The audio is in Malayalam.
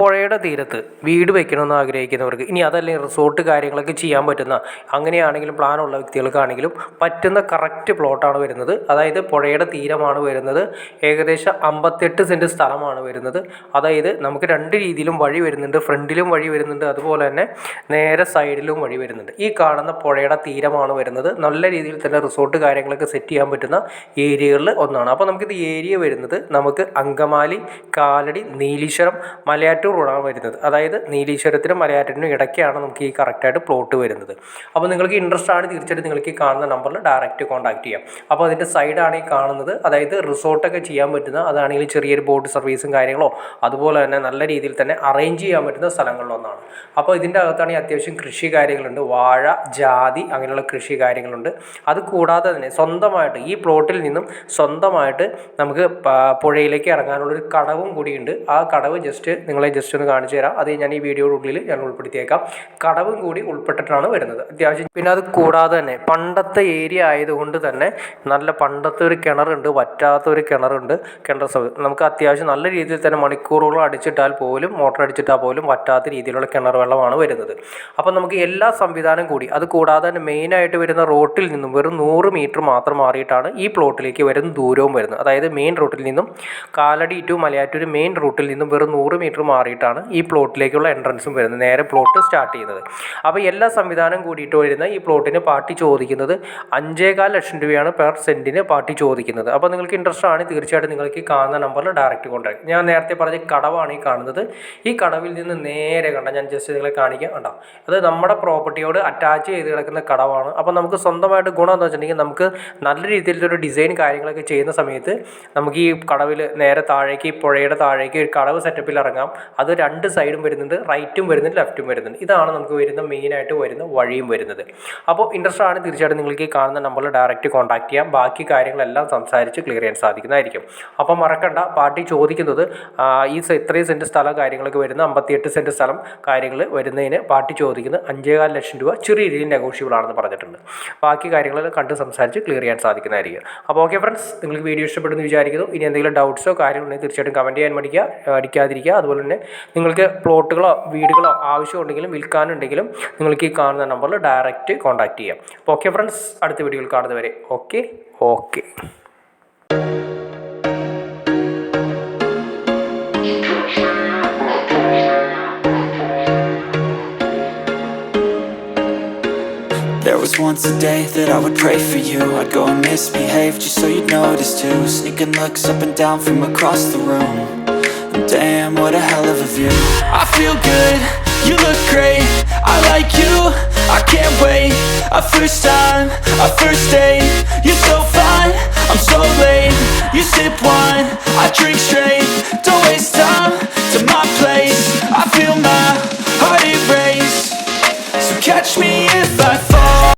പുഴയുടെ തീരത്ത് വീട് വെക്കണമെന്ന് ആഗ്രഹിക്കുന്നവർക്ക്, ഇനി അതല്ലെങ്കിൽ റിസോർട്ട് കാര്യങ്ങളൊക്കെ ചെയ്യാൻ പറ്റുന്ന, അങ്ങനെയാണെങ്കിലും പ്ലാനുള്ള വ്യക്തികൾക്കാണെങ്കിലും പറ്റുന്ന കറക്റ്റ് പ്ലോട്ടാണ് വരുന്നത്. അതായത് പുഴയുടെ തീരമാണ് വരുന്നത്. ഏകദേശം 58 സെൻറ്റ് സ്ഥലമാണ് വരുന്നത്. അതായത് നമുക്ക് രണ്ട് രീതിയിലും വഴി വരുന്നുണ്ട്. ഫ്രണ്ടിലും വഴി വരുന്നുണ്ട്, അതുപോലെ തന്നെ നേരെ സൈഡിലും വഴി വരുന്നുണ്ട്. ഈ കാണുന്ന പുഴയുടെ തീരമാണ് വരുന്നത്. നല്ല രീതിയിൽ തന്നെ റിസോർട്ട് കാര്യങ്ങളൊക്കെ സെറ്റ് ചെയ്യാൻ പറ്റുന്ന ഏരിയകളിൽ ഒന്നാണ്. അപ്പോൾ നമുക്കിത് ഏരിയ വരുന്നത് നമുക്ക് അങ്കമാലി, കാലടി, നീലീശ്വരം, മലയാറ്റൂർ റോഡാണ് വരുന്നത്. അതായത് നീലീശ്വരത്തിനും മലയാറ്റൂരിനും ഇടയ്ക്കാണ് നമുക്ക് ഈ കറക്റ്റായിട്ട് പ്ലോട്ട് വരുന്നത്. അപ്പോൾ നിങ്ങൾക്ക് ഇൻട്രസ്റ്റ് ആണ്, തീർച്ചയായിട്ടും നിങ്ങൾക്ക് ഈ കാണുന്ന നമ്പറിൽ ഡയറക്റ്റ് കോൺടാക്ട് ചെയ്യാം. അപ്പോൾ അതിൻ്റെ സൈഡാണ് ഈ കാണുന്നത്. അതായത് റിസോർട്ടൊക്കെ ചെയ്യാൻ പറ്റുന്ന, അതാണെങ്കിൽ ചെറിയൊരു ബോട്ട് സർവീസും കാര്യങ്ങളോ അതുപോലെ തന്നെ നല്ല രീതിയിൽ തന്നെ അറേഞ്ച് ചെയ്യാൻ പറ്റുന്ന സ്ഥലങ്ങളിലൊന്നാണ്. അപ്പോൾ ഇതിൻ്റെ അകത്താണെങ്കിൽ അത്യാവശ്യം കൃഷി കാര്യങ്ങളുണ്ട്. വാഴ, ജാതി അങ്ങനെയുള്ള കൃഷി കാര്യങ്ങളുണ്ട്. അത് കൂടാതെ തന്നെ സ്വന്തമായിട്ട് ഈ പ്ലോട്ടിൽ നിന്നും സ്വന്തമായിട്ട് നമുക്ക് പുഴയിലേക്ക് ഇറങ്ങാനുള്ളൊരു കടവും കൂടിയുണ്ട്. ആ കടവ് നിങ്ങളെ ജസ്റ്റ് ഒന്ന് കാണിച്ചു തരാം. അത് ഞാൻ ഈ വീഡിയോയുടെ ഉള്ളിൽ ഞാൻ ഉൾപ്പെടുത്തിയേക്കാം. കടവും കൂടി ഉൾപ്പെട്ടിട്ടാണ് വരുന്നത് അത്യാവശ്യം. പിന്നെ അത് കൂടാതെ തന്നെ പണ്ടത്തെ ഏരിയ ആയതുകൊണ്ട് തന്നെ നല്ല പണ്ടത്തെ ഒരു കിണറുണ്ട്, വറ്റാത്തൊരു കിണറുണ്ട്. നമുക്ക് അത്യാവശ്യം നല്ല രീതിയിൽ തന്നെ മണിക്കൂറുകളും അടിച്ചിട്ടാൽ പോലും, മോട്ടർ അടിച്ചിട്ടാൽ പോലും വറ്റാത്ത രീതിയിലുള്ള കിണർ വെള്ളമാണ് വരുന്നത്. അപ്പോൾ നമുക്ക് എല്ലാ സംവിധാനം കൂടി, അത് കൂടാതെ തന്നെ മെയിനായിട്ട് വരുന്ന റോട്ടിൽ നിന്നും വെറും 100 മീറ്റർ മാത്രം മാറിയിട്ടാണ് ഈ പ്ലോട്ടിലേക്ക് വരുന്ന ദൂരവും വരുന്നത്. അതായത് മെയിൻ റൂട്ടിൽ നിന്നും കാലടി ടു മലയാറ്റൂർ മെയിൻ റൂട്ടിൽ നിന്നും വെറും 100 മീറ്റർ മാറിയിട്ടാണ് ഈ പ്ലോട്ടിലേക്കുള്ള എൻട്രൻസും വരുന്നത്, നേരെ പ്ലോട്ട് സ്റ്റാർട്ട് ചെയ്യുന്നത്. അപ്പോൾ എല്ലാ സംവിധാനം കൂടിയിട്ട് വരുന്ന ഈ പ്ലോട്ടിന് പാർട്ടി ചോദിക്കുന്നത് 5.25 ലക്ഷം രൂപയാണ് പെർ സെൻറ്റിന് പാർട്ടി ചോദിക്കുന്നത്. അപ്പോൾ നിങ്ങൾക്ക് ഇൻട്രസ്റ്റ് ആണ്, തീർച്ചയായിട്ടും നിങ്ങൾക്ക് ഈ കാണുന്ന നമ്പറിൽ ഡയറക്റ്റ് കോൺടാക്ട്. ഞാൻ നേരത്തെ പറഞ്ഞ കടവാണ് ഈ കാണുന്നത്. ഈ കടവിൽ നിന്ന് നേരെ ഞാൻ ജസ്റ്റ് നിങ്ങളെ കാണിക്കാം. കണ്ടോ, അത് നമ്മുടെ പ്രോപ്പർട്ടിയോട് അറ്റാച്ച് ചെയ്ത് കിടക്കുന്ന കടവാണ്. അപ്പോൾ നമുക്ക് സ്വന്തമായിട്ട് ഗുണം എന്ന് വെച്ചിട്ടുണ്ടെങ്കിൽ നമുക്ക് നല്ല രീതിയിലൊരു ഡിസൈൻ കാര്യങ്ങളൊക്കെ ചെയ്യുന്ന സമയത്ത് നമുക്ക് ഈ കടവിൽ നേരെ താഴേക്ക്, ഈ പുഴയുടെ താഴേക്ക് ഒരു കടവ് സെറ്റപ്പിൽ ഇറങ്ങാം. അത് രണ്ട് സൈഡും വരുന്നുണ്ട്, റൈറ്റും വരുന്നുണ്ട്, ലെഫ്റ്റും വരുന്നുണ്ട്. ഇതാണ് നമുക്ക് വരുന്ന മെയിനായിട്ട് വരുന്ന വഴിയും വരുന്നത്. അപ്പോൾ ഇൻട്രസ്റ്റ് ആണ്, തീർച്ചയായിട്ടും നിങ്ങൾക്ക് ഈ കാണുന്ന നമ്പറിൽ ഡയറക്റ്റ് കോൺടാക്ട് ചെയ്യാം. ബാക്കി കാര്യങ്ങളെല്ലാം സംസാരിച്ച് ക്ലിയർ ചെയ്യാൻ സാധിക്കുന്നതായിരിക്കും. അപ്പോൾ മറക്കണ്ട, പാർട്ടി ചോദിക്കുന്നത് ഈ ഇത്രയും സെൻറ്റ് സ്ഥലം കാര്യങ്ങളൊക്കെ വരുന്ന 58 സെൻറ്റ് സ്ഥലം കാര്യങ്ങൾ വരുന്നതിന് പാർട്ടി ചോദിക്കുന്നത് 5.25 ലക്ഷം രൂപ. ചെറിയ രീതിയിൽ നെഗോഷ്യബിൾ ആണെന്ന് പറഞ്ഞിട്ടുണ്ട്. ബാക്കി കാര്യങ്ങളെല്ലാം കണ്ട് സംസാരിച്ച് ക്ലിയർ ചെയ്യാൻ സാധിക്കുന്നതായിരിക്കും. അപ്പോൾ ഓക്കെ ഫ്രണ്ട്സ്, നിങ്ങൾക്ക് വീഡിയോ ഇഷ്ടപ്പെടുന്നു വിചാരിക്കുന്നു. ഇനി എന്തെങ്കിലും ഡൗട്ട്സോ കാര്യങ്ങളുണ്ടെങ്കിൽ തീർച്ചയായിട്ടും കമൻറ്റ് ചെയ്യാൻ അടിക്കാതിരിക്കുക. അതുപോലെ തന്നെ നിങ്ങൾക്ക് പ്ലോട്ടുകളോ വീടുകളോ ആവശ്യമുണ്ടെങ്കിലും വിൽക്കാനുണ്ടെങ്കിലും നിങ്ങൾക്ക് ഈ കാണുന്ന നമ്പറിൽ ഡയറക്റ്റ് കോൺടാക്ട് ചെയ്യാം. അപ്പോൾ ഓക്കെ ഫ്രണ്ട്സ്, അടുത്ത വീഡിയോയിൽ കാണുന്നവരെ okay. There was once a day that I would pray for you. I'd go and misbehave just so you'd notice too. Sneaking looks up and down from across the room. And damn, what a hell of a view. I feel good, you look great, I like you, I can't wait. A first time, a first date,